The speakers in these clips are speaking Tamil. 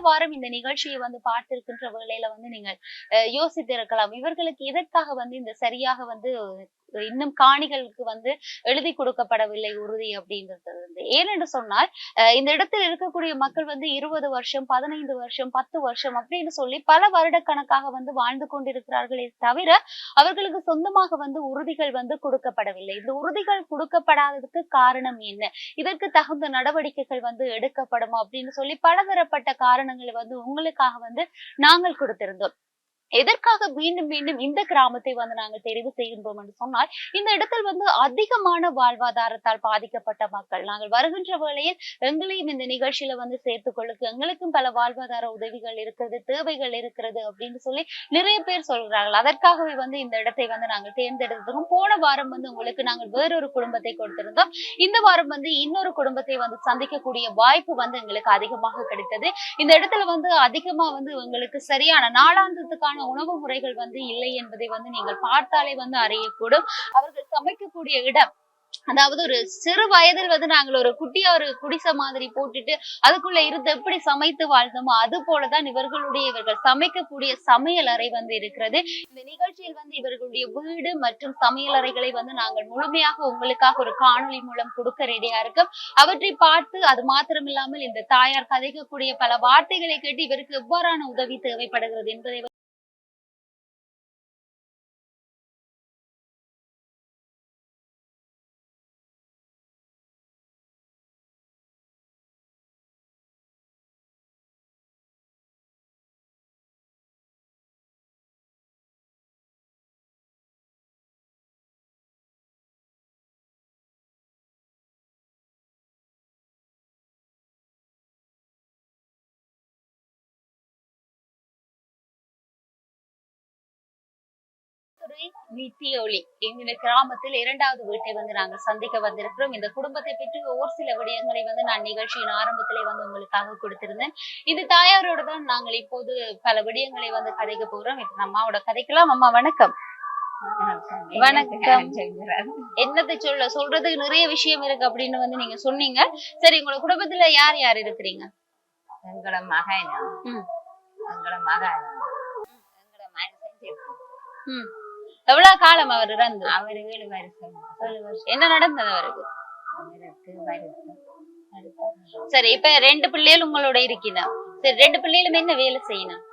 வாரம் இந்த நிகழ்ச்சியை வந்து பார்த்திருக்கின்ற வேளையில வந்து நீங்கள் யோசித்திருக்கலாம், இவர்களுக்கு எதற்காக வந்து இந்த சரியாக வந்து இன்னும் காணிகளுக்கு வந்து எழுதி கொடுக்கப்படவில்லை உறுதி அப்படின்றது வந்து. ஏனென்று சொன்னால் இந்த இடத்தில் இருக்கக்கூடிய மக்கள் வந்து 20 வருஷம் 15 வருஷம் 10 வருஷம் அப்படின்னு சொல்லி பல வருட கணக்காக வந்து வாழ்ந்து கொண்டிருக்கிறார்களே தவிர அவர்களுக்கு சொந்தமாக வந்து உறுதிகள் வந்து கொடுக்கப்படவில்லை. இந்த உறுதிகள் கொடுக்கப்படாததுக்கு காரணம் என்ன, இதற்கு தகுந்த நடவடிக்கைகள் வந்து எடுக்கப்படும் அப்படின்னு சொல்லி பலதரப்பட்ட காரணங்களை வந்து உங்களுக்காக வந்து நாங்கள் கொடுத்திருந்தோம். எதற்காக மீண்டும் மீண்டும் இந்த கிராமத்தை வந்து நாங்கள் தெரிவு செய்கின்றோம் என்று சொன்னால், இந்த இடத்தில் வந்து அதிகமான வாழ்வாதாரத்தால் பாதிக்கப்பட்ட மக்கள் நாங்கள் வருகின்ற வேளையில் எங்களையும் இந்த நிகழ்ச்சியில வந்து சேர்த்துக்கொள்ளுக்கு, எங்களுக்கும் பல வாழ்வாதார உதவிகள் இருக்கிறது, தேவைகள் இருக்கிறது அப்படின்னு சொல்லி நிறைய பேர் சொல்கிறார்கள். அதற்காகவே வந்து இந்த இடத்தை வந்து நாங்கள் தேர்ந்தெடுத்தோம். போன வாரம் வந்து உங்களுக்கு நாங்கள் வேறொரு குடும்பத்தை கொடுத்திருந்தோம். இந்த வாரம் வந்து இன்னொரு குடும்பத்தை வந்து சந்திக்கக்கூடிய வாய்ப்பு வந்து எங்களுக்கு அதிகமாக கிடைத்தது. இந்த இடத்துல வந்து அதிகமா வந்து எங்களுக்கு சரியான நாளாந்தத்துக்கான உணவு முறைகள் வந்து இல்லை என்பதை வந்து நீங்கள் பார்த்தாலே வந்து அறியக்கூடும். அவர்கள் சமைக்கக்கூடிய இடம், அதாவது ஒரு சிறு வயதில் வந்து நாங்கள் ஒரு குட்டியா ஒரு குடிசை மாதிரி போட்டுட்டு அதுக்குள்ள இருந்து எப்படி சமைத்து வாழ்ந்தோமோ அது போலதான் இவர்கள் சமைக்கக்கூடிய சமையல் அறை வந்து இருக்கிறது. இந்த நிகழ்ச்சியில் வந்து இவர்களுடைய வீடு மற்றும் சமையல் அறைகளை வந்து நாங்கள் முழுமையாக உங்களுக்காக ஒரு காணொலி மூலம் கொடுக்க ரெடியா இருக்கோம். அவற்றை பார்த்து அது மாத்திரமில்லாமல் இந்த தாயார் கதைக்கக்கூடிய பல வார்த்தைகளை கேட்டு இவருக்கு எவ்வாறான உதவி தேவைப்படுகிறது என்பதை ஒளி எங்க கிராமத்தில் 2வது வீட்டை வந்து நாங்கள் சந்திக்க வந்திருக்கிறோம். இந்த குடும்பத்தை பற்றி ஒரு சில விடயங்களை வந்து நான் நிகழ்ச்சியின் ஆரம்பத்திலே வந்து உங்களுக்காக கொடுத்திருந்தேன். இந்த தாயாரோட தான் நாங்கள் இப்போது பல விடயங்களை வந்து கதைக்க போகிறோம். இப்ப அம்மாவோட கதைக்கலாம். அம்மா வணக்கம். வணக்கம். என்னத்தை சொல்றதுக்கு நிறைய விஷயம் இருக்கு அப்படின்னு வந்து நீங்க சொன்னீங்க. சரி, உங்களோட குடும்பத்துல யார் யார் இருக்கிறீங்க? எங்களோட மகன் எங்களோட மகன் எங்களோட மகன் எவ்வளவு காலம் அவர் இறந்து? அவரு 7 வருஷம். என்ன நடந்தது அவருக்கு? அவருக்கு வருஷம். சரி, இப்ப 2 பிள்ளைகள் உங்களோட இருக்கணும். சரி, 2 பிள்ளைகளும் என்ன வேலை செய்யணும்?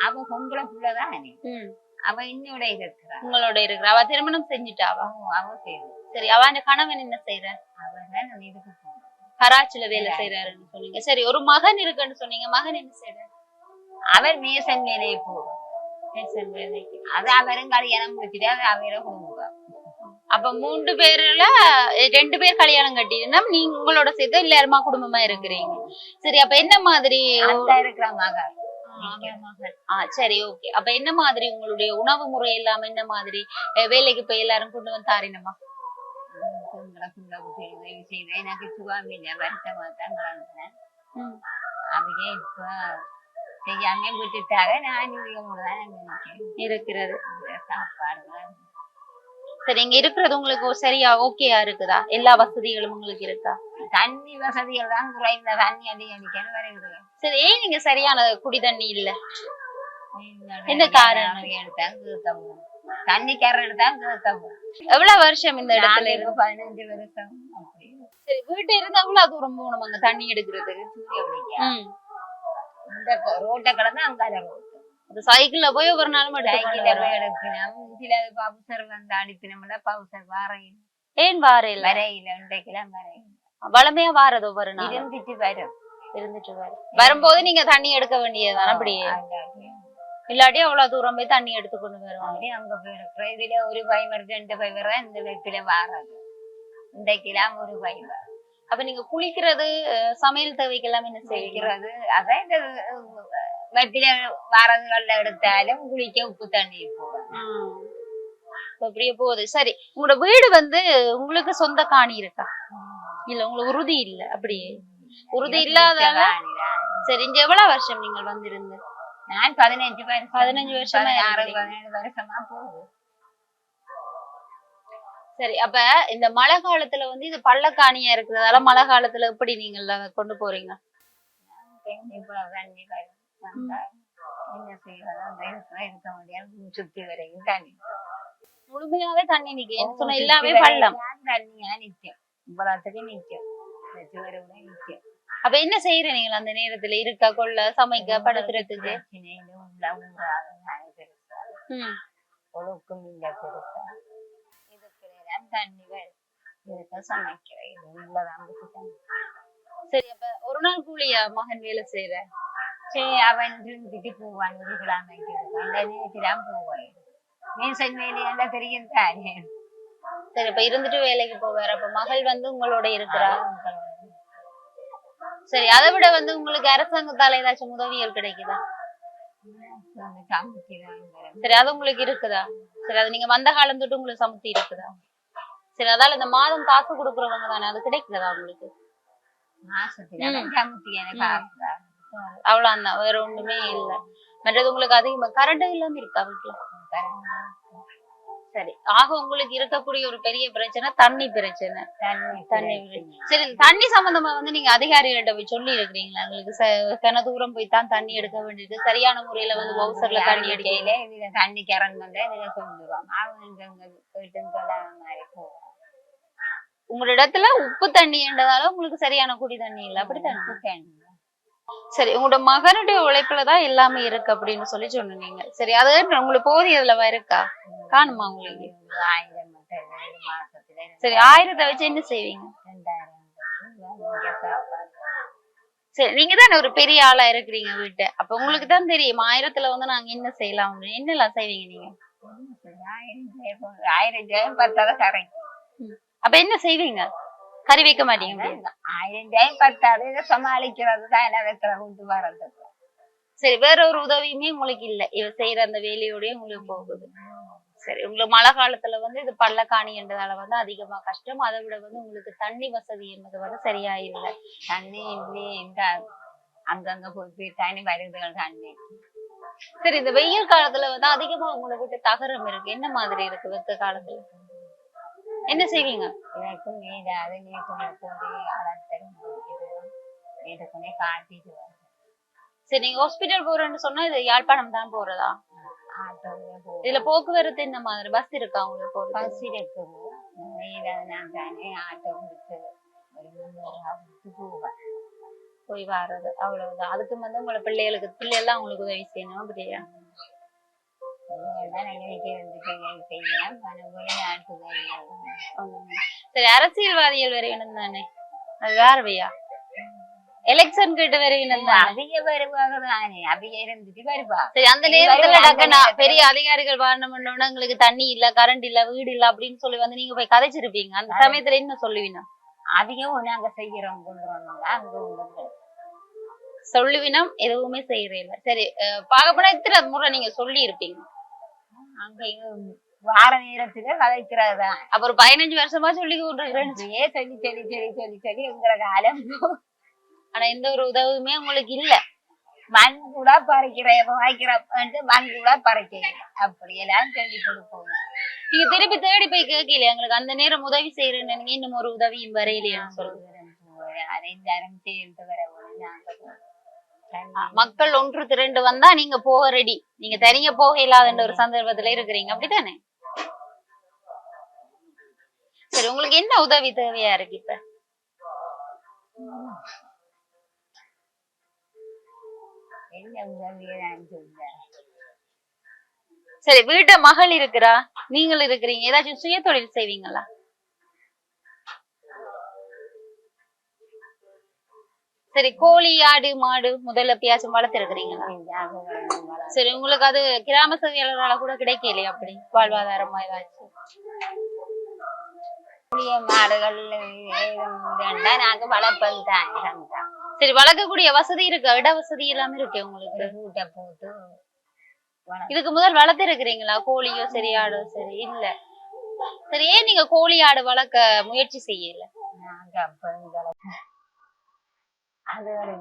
அவ பொம்பளை பிள்ளைதான். அவ என்னோட இருக்கிறா. உங்களோட இருக்கிற அவ திருமணம் செஞ்சுட்டாவா? அவ செய்யுது. சரி, அவன் கணவன் என்ன செய்யற? அவன் இதுக்கு கராச்சில வேலை செய்யறாருன்னு சொன்னீங்க. சரி, ஒரு மகன் இருக்குன்னு சொன்னீங்க. மகன் என்ன செய்யற? அவர் மேசன் வேலையை போகும். அது அவரும் கல்யாணம் முடிச்சுட்டு அவரை குடும்பம். அப்ப 3 பேர்ல 2 பேர் கல்யாணம் கட்டினா நீங்க உங்களோட சேர்த்து எல்லாருமா குடும்பமா இருக்கிறீங்க. சரி, அப்ப என்ன மாதிரி இருக்கிற மகன்? சரி, ஓகே. அப்ப என்ன மாதிரி உங்களுடைய உணவு முறை எல்லாம் என்ன மாதிரி வேலைக்கு போய் எல்லாரும் கொண்டு வந்து தாரினமா? எனக்கு சுகாமில வருத்தமா தான் அவங்க இப்ப செய்யாம விட்டுட்டாக. நான் இருக்கிறது சாப்பாடு. சரி, இங்க இருக்கிறது உங்களுக்கு சரியா ஓகேயா இருக்குதா? எல்லா வசதிகளும் உங்களுக்கு இருக்கா? தண்ணி வசதிகள் தான் குறைந்த. தண்ணி அடிக்கணும் வருது. சரி, ஏன் நீங்க சரியான குடி தண்ணி இல்ல? என்ன காரணம்? தண்ணிக்கார எடுத்தான் கேட்க. எவ்வளவு வருஷம் இந்த இடத்துல இருக்கு? 15 வருஷம். சரி, வீட்டு இருந்து எவ்வளவு தூரம் போகணும் அங்க தண்ணி எடுக்கிறதுக்கு? இந்த ரோட்டை கடந்து அங்கால ரோட்டு. சைக்கிள்ல போய் ஒவ்வொரு நாளும் எடுக்கணும். சில பவுசர் வந்து அனுப்பினோம்ல, பவுசர் வாரையில். ஏன் வாரையில்? வரையில இன்றைக்கெல்லாம் வரையில். வளமையா வாரது ஒவ்வொரு நாள் இருந்துட்டு வரும். வரும்போது நீங்க தண்ணி எடுக்க வேண்டியதுதான். அப்படியே இல்லாட்டி அவ்வளவு தூரம் போய் தண்ணி எடுத்துக்கொண்டு வருவாங்க. அங்க போயிருக்கிற இதுல ஒரு பைவர் 2 பைவர் தான் இந்த வெப்பில வாராது. இன்றைக்கெல்லாம் ஒரு பைவர். அப்ப நீங்க குளிக்கிறது சமையல் தேவைக்கெல்லாம் என்ன செய்கிறது? அதான் இந்த வெப்பில வாரதுகள்ல எடுத்தாலும் குளிக்க உப்பு தண்ணி போகும். அப்படியே போகுது. சரி, உங்களோட வீடு வந்து உங்களுக்கு சொந்த காணி இருக்கா? இல்ல, உங்களுக்கு உறுதி இல்ல? அப்படியே உறுதி இல்லாதால. சரி, இங்க எவ்வளவு வருஷம் நீங்கள் வந்திருந்து? நான் 15 வருஷமா 17 வருஷமா போகுது. சரி, அப்ப இந்த மழை காலத்துல வந்து இது பள்ளக்காணியா இருக்கிறதால மழை காலத்துல எப்படி நீங்க கொண்டு போறீங்க? இவ்வளவு தண்ணி வரும் வந்தா என்ன செய்வது அந்த இருக்க முடியாது சுத்தி வரைக்கும் தண்ணி முழுமையாவே தண்ணி நிக்கும் சொன்ன எல்லாமே பள்ளம் தண்ணியா நிக்கும் இவ்வளவுக்கு நிக்கும் சுவர் கூட நிக்கும். அப்ப என்ன செய்யற நீங்கள் அந்த நேரத்துல இருக்க கொள்ள சமைக்க படுத்துறதுக்கு உள்ள ஊராக பெருசா ஒழுக்கும் இல்ல பெருசா இதுக்குலாம் தண்ணி வரும் இதுக்கு சமைக்கிறேன் இது உள்ளதான். சரி அப்ப ஒரு நாள் கூலியா மகன் வேலை செய்யற? சரி அவன் இருந்துட்டு போவான் ஒரு கிழமைக்கு அந்த நேரத்திலாம் போவான் மேசன் வேலையெல்லாம் தெரியும் தானே. சரி அப்ப இருந்துட்டு வேலைக்கு போவார். அப்ப மகள் வந்து உங்களோட இருக்கிறா? சரி அதை விட வந்து உங்களுக்கு அரசாங்கத்தால ஏதாச்சும் உதவிகள் கிடைக்குதா? சரி அது உங்களுக்கு இருக்குதா? சரி அது நீங்க வந்த காலம் தொட்டு உங்களுக்கு சமத்தி இருக்குதா? சரி அதால இந்த மாதம் காசு கொடுக்குறவங்க தானே, அது கிடைக்குதா உங்களுக்கு? அவ்வளவுதான், வேற ஒண்ணுமே இல்ல. மற்றது உங்களுக்கு அதிகமா கரண்ட் இல்லாம இருக்கா வீட்டுல? சரி ஆக உங்களுக்கு இருக்கக்கூடிய ஒரு பெரிய பிரச்சனை தண்ணி பிரச்சனை. தண்ணி சரி தண்ணி சம்பந்தமா வந்து நீங்க அதிகாரிகள்ட்ட போய் சொல்லி இருக்கிறீங்களா? உங்களுக்கு கன தூரம் போய் தான் தண்ணி எடுக்க வேண்டியது, சரியான முறையில வந்து பவுசர்ல தண்ணி எடுக்கல, இதுல தண்ணி கரண்ட் வந்து இதுல சொல்லுவாங்க அவங்க போயிட்டு மாதிரி போவாங்க. உங்களோட இடத்துல உப்பு தண்ணி என்றதால உங்களுக்கு சரியான குடி தண்ணி இல்லை, அப்படித்தான்? சரி உங்களோட மகனுடைய உழைப்புலதான் எல்லாமே இருக்கு அப்படின்னு சொல்லி சொன்னீங்க. சரி அது உங்களுக்கு போதியதுல இருக்கா காணுமா உங்களுக்கு? 1000 மாசத்துல. சரி 1000 வச்சு என்ன செய்வீங்க? 2000 சரி நீங்க தானே ஒரு பெரிய ஆளா இருக்கிறீங்க வீட்டை, அப்ப உங்களுக்கு தான் தெரியும் 1000 வந்து நாங்க என்ன செய்யலாம், என்னெல்லாம் செய்வீங்க நீங்க? 1000 பத்தாத கரைக்கும். அப்ப என்ன செய்வீங்க? கறி வைக்க மாட்டீங்க? 1000 பத்தாது சமாளிக்கிறது தான் என்ன வைக்கிற கொண்டு வர்றதுக்கு. சரி வேற ஒரு உதவியுமே உங்களுக்கு இல்ல, இவ செய்யற அந்த வேலையோடய உங்களுக்கு போகுது. சரி உங்களுக்கு மழை காலத்துல வந்து இது பள்ளக்காணி என்றதால வந்து அதிகமா கஷ்டம், அதை விட வந்து உங்களுக்கு தண்ணி வசதி என்பது வந்து சரியா இல்லை. தண்ணி இல்லையே அங்கங்க போய் தண்ணி வருதுகள் தண்ணி. சரி இந்த வெயில் காலத்துல வந்து அதிகமா உங்களை விட்டு தகரம் இருக்கு, என்ன மாதிரி இருக்கு வெத்த காலத்துல? என்ன செய்வீங்க? எனக்கும் நீடாது நீட்டுமே போய் வீட்டுக்குனே காட்டிட்டு வர. சரி நீங்க ஹாஸ்பிட்டல் போறேன்னு சொன்னா இது யாழ்ப்பாணம் தான் போறதா? இதுல போக்குவரத்து இந்த மாதிரி பஸ் இருக்கா உங்களுக்கு? பஸ் இருக்குது, நான் தானே ஆட்டோ கொடுத்து ஒரு 300 போவேன் போய் வர்றது, அவ்வளவுதான். அதுக்கு வந்து உங்களோட பிள்ளைகளுக்கு உங்களுக்கு உதவி செய்யணும் அப்படியா? சரி அரசியல்வாதிகள் வரையணும் தானே, அது வேறவையா? எலெக்ஷன் கேட்டு வரையணும் தானே? அதிக வருவாங்க தானே, அதிக இருந்துட்டு வருவா. சரி அந்த நேரத்துல பெரிய அதிகாரிகள் வரணும்னு உங்களுக்கு தண்ணி இல்ல கரண்ட் இல்ல வீடு இல்ல அப்படின்னு சொல்லி வந்து நீங்க போய் கதைச்சிருப்பீங்க, அந்த சமயத்துல என்ன சொல்லுவீங்க? அதிகம் நாங்க செய்யறோம் அங்க சொல்லுவினம் எதுவுமே செய்யறதில்ல. சரி பார்க்க போனா எத்தனை முறை நீங்க சொல்லி இருப்பீங்க? அங்கேயும் வார நேரத்துல கதைக்கிறதா. அப்ப ஒரு 15 வருஷமா சொல்லி கொண்டிருக்கிறேன். சொல்லி சொல்லி சொல்லி சொல்லி சொல்லி உங்களை காலம். ஆனா எந்த ஒரு உதவியுமே உங்களுக்கு இல்ல. மண் கூட பறிக்கிறேன் மண் கூட பறிக்கிறேன் அப்படியெல்லாம் சொல்லி கொடுப்போம். நீங்க திருப்பி தேடி போய் கேட்கலையா எங்களுக்கு அந்த நேரம் உதவி செய்யறேன்னு நீங்க இன்னும் ஒரு உதவியும் வரையிலையான்னு சொல்லுங்க. அனைந்தாரம் சேர்ந்து வர மக்கள் ஒன்று திரண்டு வந்தா நீங்க போக ரெடி, நீங்க தனியா போக இல்லாத ஒரு சந்தர்ப்பத்துல இருக்கிறீங்க, அப்படித்தானே? சரி உங்களுக்கு என்ன உதவி தேவையா இருக்கு இப்ப? சரி வீட்டை மகள் இருக்கிறா, நீங்கள் இருக்கிறீங்க, ஏதாச்சும் சுய தொழில் செய்வீங்களா? சரி கோழி ஆடு மாடு முதல்ல பியாச்சும் வளர்த்திருக்கிறீங்களா? சரி உங்களுக்கு அது கிராம சேவையாளரால கூட கிடைக்கலையா அப்படி வாழ்வாதாரமா ஏதாச்சும்? மாடுகள் நாங்க வளர்ப்பது தான். சரி வளர்க்கக்கூடிய வசதி இருக்கு, இட வசதி எல்லாமே இருக்கு உங்களுக்கு? கூட்டை போட்டு இதுக்கு முதல் வளர்த்து இருக்கிறீங்களா கோழியோ சரி ஆடோ? சரி இல்ல. சரி ஏன் நீங்க கோழி ஆடு வளர்க்க முயற்சி செய்யல? நாங்க அப்ப அது ஒரு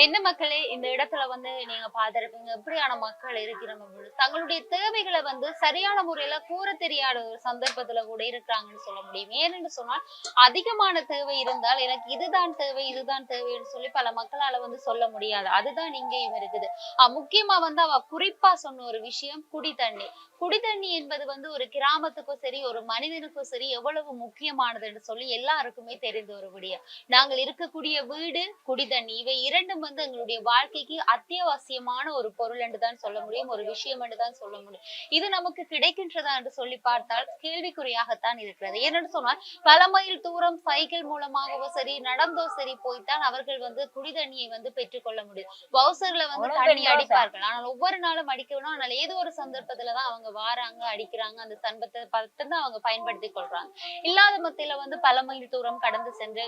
என்ன மக்களே இந்த இடத்துல வந்து நீங்க பார்த்திருப்பீங்க எப்படியான மக்கள் இருக்கிறோம் அப்படின்னு. தங்களுடைய தேவைகளை வந்து சரியான முறையில கூற தெரியாத ஒரு சந்தர்ப்பத்துல கூட இருக்கிறாங்கன்னு சொல்ல முடியும். ஏன்னு சொன்னால் அதிகமான தேவை இருந்தால் எனக்கு இதுதான் தேவை இதுதான் தேவைன்னு சொல்லி பல மக்களால வந்து சொல்ல முடியாது. அதுதான் இங்கேயும் இருக்குது. முக்கியமா வந்து அவ குறிப்பா சொன்ன ஒரு விஷயம் குடி தண்ணி. குடி தண்ணி என்பது வந்து ஒரு கிராமத்துக்கும் சரி ஒரு மனிதனுக்கும் சரி எவ்வளவு முக்கியமானது என்று சொல்லி எல்லாருக்குமே தெரிந்த ஒரு விடயம். நாங்கள் இருக்கக்கூடிய வீடு குடி தண்ணி இவை இரண்டும் வந்து எங்களுடைய வாழ்க்கைக்கு அத்தியாவசியமான ஒரு பொருள் என்று தான் சொல்ல முடியும், ஒரு விஷயம் என்று தான் சொல்ல முடியும். இது நமக்கு கிடைக்கின்றதா என்று சொல்லி பார்த்தால் கேள்விக்குறியாகத்தான் இருக்கிறது. ஏனென்று சொன்னால் பல மைல் தூரம் சைக்கிள் மூலமாகவோ சரி நடந்தோ சரி போய்த்தான் அவர்கள் வந்து குடி தண்ணியை வந்து பெற்றுக்கொள்ள முடியும். பவுசர்ல வந்து தண்ணி அடிப்பார்கள், ஆனால் ஒவ்வொரு நாளும் அடிக்கணும். ஆனால் ஏதோ ஒரு சந்தர்ப்பத்துலதான் அவங்க வாராங்க அடிக்கிறாங்க, அந்த சந்தர்ப்பத்தை பார்த்து தான் அவங்க பயன்படுத்திக் கொள்றாங்க. இல்லாத மத்தியில வந்து பல மைல் தூரம் கடந்து சென்று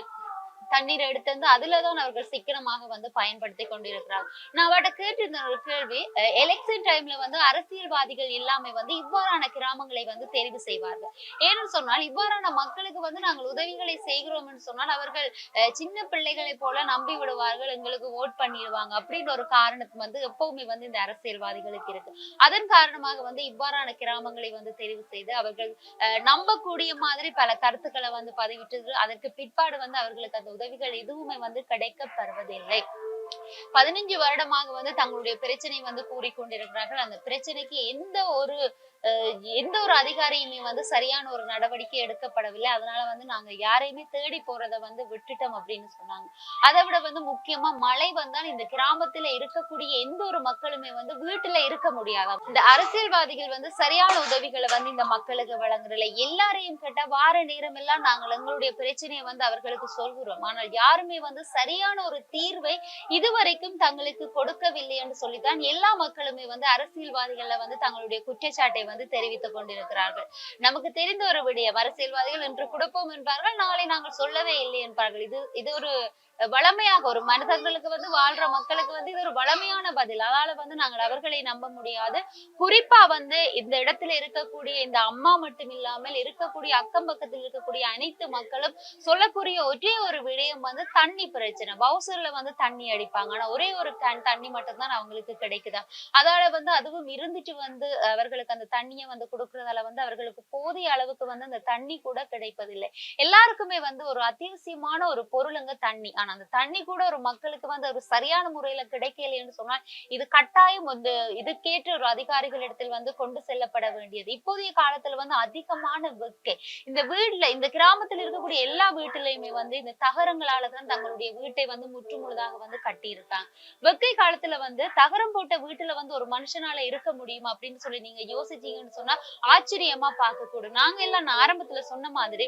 தண்ணீர் எடுத்து வந்து அதுலதான் அவர்கள் சிக்கனமாக வந்து பயன்படுத்தி கொண்டிருக்கிறார். நான் அவட்ட கேட்டிருந்த ஒரு கேள்வி, எலெக்ஷன் டைம்ல வந்து அரசியல்வாதிகள் எல்லாமே வந்து இவ்வாறான கிராமங்களை வந்து தெரிவு செய்வார்கள். ஏன்னு சொன்னால் இவ்வாறான மக்களுக்கு வந்து நாங்கள் உதவிகளை செய்கிறோம் என்று சொன்னால் அவர்கள் சின்ன பிள்ளைகளை போல நம்பி விடுவார்கள், எங்களுக்கு ஓட் பண்ணிடுவாங்க அப்படின்ற ஒரு காரணத்துக்கு வந்து எப்பவுமே வந்து இந்த அரசியல்வாதிகளுக்கு இருக்கு. அதன் காரணமாக வந்து இவ்வாறான கிராமங்களை வந்து தெரிவு செய்து அவர்கள் நம்பக்கூடிய மாதிரி பல கருத்துக்களை வந்து பதிவிட்டு அதற்கு பிற்பாடு வந்து அவர்களுக்கு அந்த உதவிகள் எதுவுமே வந்து கிடைக்கப்பெறுவதில்லை. 15 வருடமாக வந்து தங்களுடைய பிரச்சனை வந்து கூறிக்கொண்டிருக்கிறார்கள். அந்த பிரச்சனைக்கு எந்த ஒரு அதிகாரியுமே வந்து சரியான ஒரு நடவடிக்கை எடுக்கப்படவில்லை. அதனால வந்து நாங்க யாரையுமே தேடி போறதை வந்து விட்டுட்டோம் அப்படின்னு சொன்னாங்க. அதை விட வந்து முக்கியமா மழை வந்தால் இந்த கிராமத்துல இருக்கக்கூடிய எந்த ஒரு மக்களுமே வந்து வீட்டுல இருக்க முடியாதாம். இந்த அரசியல்வாதிகள் வந்து சரியான உதவிகளை வந்து இந்த மக்களுக்கு வழங்குறதில்லை. எல்லாரையும் கேட்டா வார நேரம் எல்லாம் நாங்கள் எங்களுடைய பிரச்சனையை வந்து அவர்களுக்கு சொல்கிறோம். ஆனால் யாருமே வந்து சரியான ஒரு தீர்வை இதுவரைக்கும் தங்களுக்கு கொடுக்கவில்லை என்று சொல்லித்தான் எல்லா மக்களுமே வந்து அரசியல்வாதிகளை வந்து தங்களுடைய குற்றச்சாட்டை வந்து தெரிவித்துக் கொண்டிருக்கிறார்கள். நமக்கு தெரிந்த ஒரு விடயம், அரசியல்வாதிகள் இன்று கொடுப்போம் என்பார்கள், நாளை நாங்கள் சொல்லவே இல்லை என்பார்கள். இது ஒரு வளமையாக ஒரு மனிதர்களுக்கு வந்து வாழ்ற மக்களுக்கு வந்து இது ஒரு வளமையான பதில். அதனால வந்து நாங்கள் அவர்களை நம்ப முடியாது. குறிப்பா வந்து இந்த இடத்துல இருக்கக்கூடிய இந்த அம்மா மட்டும் இல்லாமல் இருக்கக்கூடிய அக்கம் பக்கத்தில் இருக்கக்கூடிய அனைத்து மக்களும் சொல்லக்கூடிய ஒரே ஒரு விடயம் வந்து தண்ணி பிரச்சனை. பவுசர்ல வந்து தண்ணி அடிப்பாங்க, ஆனா ஒரே ஒரு கேன் தண்ணி மட்டும் தான் அவங்களுக்கு கிடைக்குதா. அதால வந்து அதுவும் இருந்துட்டு வந்து அவர்களுக்கு அந்த தண்ணியை வந்து கொடுக்கறதால வந்து அவர்களுக்கு போதிய அளவுக்கு வந்து அந்த தண்ணி கூட கிடைப்பதில்லை. எல்லாருக்குமே வந்து ஒரு அத்தியாவசியமான ஒரு பொருளுங்க தண்ணி. ஆனா அந்த தண்ணி கூட ஒரு மக்களுக்கு வந்து ஒரு சரியான முறையில கிடைக்கலைன்னு சொன்னால் இது கட்டாயம் வந்து இதுக்கேற்ற ஒரு அதிகாரிகள் இடத்தில் வந்து கொண்டு செல்லப்பட வேண்டியது. இப்போதைய காலத்துல வந்து அதிகமான வெக்கை இந்த கிராமத்தில் இருக்கக்கூடிய எல்லா வீட்டிலையுமே வந்து இந்த தகரங்களாலதான் தங்களுடைய வீட்டை வந்து முற்றுமுழுதாக வந்து கட்டி இருக்காங்க. வெக்கை காலத்துல வந்து தகரம் போட்ட வீட்டுல வந்து ஒரு மனுஷனால இருக்க முடியுமா அப்படின்னு சொல்லி நீங்க யோசிச்சீங்கன்னு சொன்னா ஆச்சரியமா பார்க்க கூடும். நாங்க எல்லாம் நான் ஆரம்பத்துல சொன்ன மாதிரி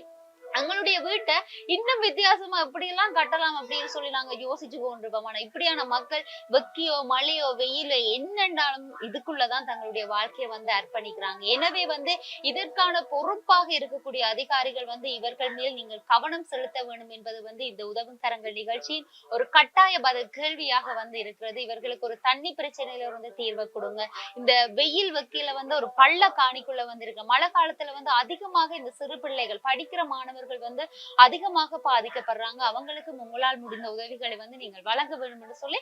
எங்களுடைய வீட்டை இன்னும் வித்தியாசமா எப்படி எல்லாம் கட்டலாம் அப்படின்னு சொல்லி நாங்க யோசிச்சு கொண்டிருப்போம். ஆனா இப்படியான மக்கள் வெக்கையோ மழையோ வெயிலோ என்னென்றாலும் இதுக்குள்ளதான் தங்களுடைய வாழ்க்கையை வந்து அர்ப்பணிக்கிறாங்க. எனவே வந்து இதற்கான பொறுப்பாக இருக்கக்கூடிய அதிகாரிகள் வந்து இவர்கள் மேல் நீங்கள் கவனம் செலுத்த வேண்டும் என்பது வந்து இந்த உதவும் கரங்கள் நிகழ்ச்சியின் ஒரு கட்டாய பதில் கேள்வியாக வந்து இருக்கிறது. இவர்களுக்கு ஒரு தண்ணி பிரச்சனையில இருந்து தீர்வை கொடுங்க. இந்த வெயில் வெக்கையில வந்து ஒரு பள்ள காணிக்குள்ள வந்து இருக்கு. மழை காலத்துல வந்து அதிகமாக இந்த சிறு பிள்ளைகள் படிக்கிற மாணவர்கள் வந்து அதிகமாக பாதிக்கப்படுறாங்க. அவங்களுக்கு உங்களால் முடிந்த உதவிகளை வந்து நீங்கள் வழங்க வேண்டும் என்று சொல்லி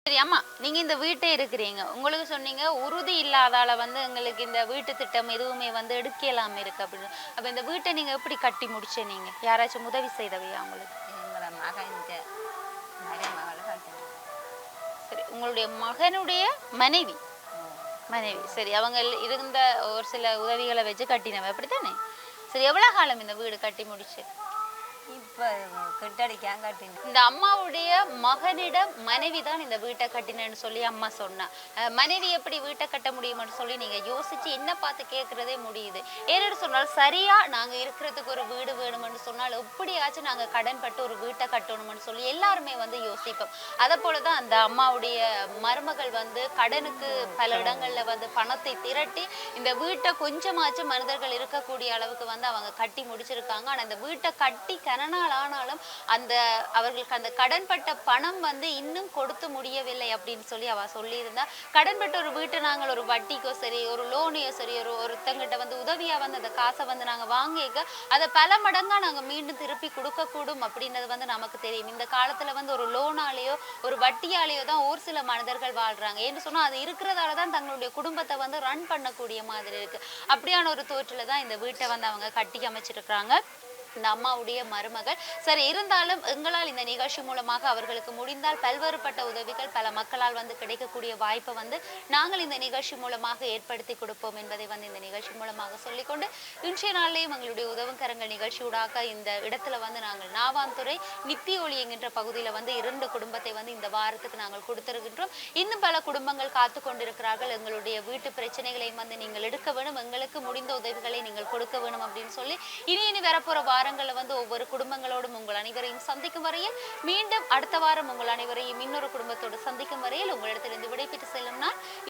சரி. ஆமா, நீங்க இந்த வீட்டை இருக்கிறீங்க, உங்களுக்கு சொன்னீங்க உறுதி இல்லாதால வந்து எங்களுக்கு இந்த வீட்டு திட்டம் எதுவுமே வந்து எடுக்கலாம் இருக்கு அப்படின்னு. அப்ப இந்த வீட்டை நீங்க எப்படி கட்டி முடிச்ச? நீங்க யாராச்சும் உதவி செய்தவையா உங்களுக்கு? எங்களோட மகன் மருமகளை கட்டினோம். சரி, உங்களுடைய மகனுடைய மனைவி சரி, அவங்க இருந்த ஒரு சில உதவிகளை வச்சு கட்டினவ அப்படித்தானே? சரி, எவ்வளவு காலம் இந்த வீடு கட்டி முடிச்சு? இப்ப கட்டடிக்காங்க கட்டின இந்த அம்மாவுடைய மகனிடம் மனைவி தான் இந்த வீட்டை கட்டினேன்னு சொல்லி அம்மா சொன்னா. மனைவி எப்படி வீட்டை கட்ட முடியும்னு சொல்லி நீங்க யோசிச்சு என்ன பார்த்து கேட்கறதே முடியுது. ஏன்னு சொன்னால் சரியா நாங்க இருக்கிறதுக்கு ஒரு வீடு வேணும்னு சொன்னால் எப்படியாச்சும் நாங்க கடன் பட்டு ஒரு வீட்டை கட்டணும்னு சொல்லி எல்லாருமே வந்து யோசிப்போம். அதை போலதான் அந்த அம்மாவுடைய மருமகள் வந்து கடனுக்கு பல இடங்கள்ல வந்து பணத்தை திரட்டி இந்த வீட்டை கொஞ்சமாச்சும் மனிதர்கள் இருக்கக்கூடிய அளவுக்கு வந்து அவங்க கட்டி முடிச்சிருக்காங்க. ஆனா இந்த வீட்டை கட்டி கனநாள் ஆனாலும் அந்த அவர்களுக்கு அந்த கடன்பட்ட பணம் வந்து இன்னும் கொடுத்து முடியவில்லை அப்படின்னு சொல்லி அவ சொல்லியிருந்தா. கடன்பட்ட ஒரு வீட்டை நாங்கள் ஒரு வட்டிக்கோ சரி, ஒரு லோனையோ சரி, ஒருத்தங்கிட்ட வந்து உதவியா வந்து அந்த காசை வந்து நாங்க வாங்கிக்க அதை பல மடங்கா நாங்க மீண்டும் திருப்பி கொடுக்க கூடும் அப்படின்றது வந்து நமக்கு தெரியும். இந்த காலத்துல வந்து ஒரு லோனாலேயோ ஒரு வட்டியாலேயோ தான் ஒரு சில மனிதர்கள் வாழ்றாங்க. ஏன்னு சொன்னா அது இருக்கிறதால தான் தங்களுடைய குடும்பத்தை வந்து ரன் பண்ணக்கூடிய மாதிரி இருக்கு. அப்படியான ஒரு தோற்றில தான் இந்த வீட்டை வந்து அவங்க கட்டி அமைச்சிருக்கிறாங்க இந்த அம்மாவுடைய மருமகள். சரி, இருந்தாலும் எங்களால் இந்த நிகழ்ச்சி மூலமாக அவர்களுக்கு முடிந்தால் பல்வேறுபட்ட உதவிகள் பல மக்களால் வந்து கிடைக்கக்கூடிய வாய்ப்பை வந்து நாங்கள் இந்த நிகழ்ச்சி மூலமாக ஏற்படுத்தி கொடுப்போம் என்பதை வந்து இந்த நிகழ்ச்சி மூலமாக சொல்லிக்கொண்டு இன்றைய நாளிலேயும் எங்களுடைய உதவும் கரங்கள் நிகழ்ச்சியூடாக இந்த இடத்துல வந்து நாங்கள் நாவாந்துறை நித்திய ஒளி என்கின்ற பகுதியில வந்து 2 குடும்பத்தை வந்து இந்த வாரத்துக்கு நாங்கள் கொடுத்திருக்கின்றோம். இன்னும் பல குடும்பங்கள் காத்து கொண்டிருக்கிறார்கள். எங்களுடைய வீட்டு பிரச்சனைகளையும் வந்து நீங்கள் எடுக்க வேணும், எங்களுக்கு முடிந்த உதவிகளை நீங்கள் கொடுக்க வேணும் அப்படின்னு சொல்லி இனி வரப்போற வாரங்கள்ல வந்து ஒவ்வொரு குடும்பங்களோடும் உங்கள் அனைவரையும் சந்திக்கும் வரையில், மீண்டும் அடுத்த வாரம் உங்கள் அனைவரையும் இன்னொரு குடும்பத்தோடு சந்திக்கும் வரையில் உங்களிடத்திலிருந்து விடைபெற்று செல்லும் நான்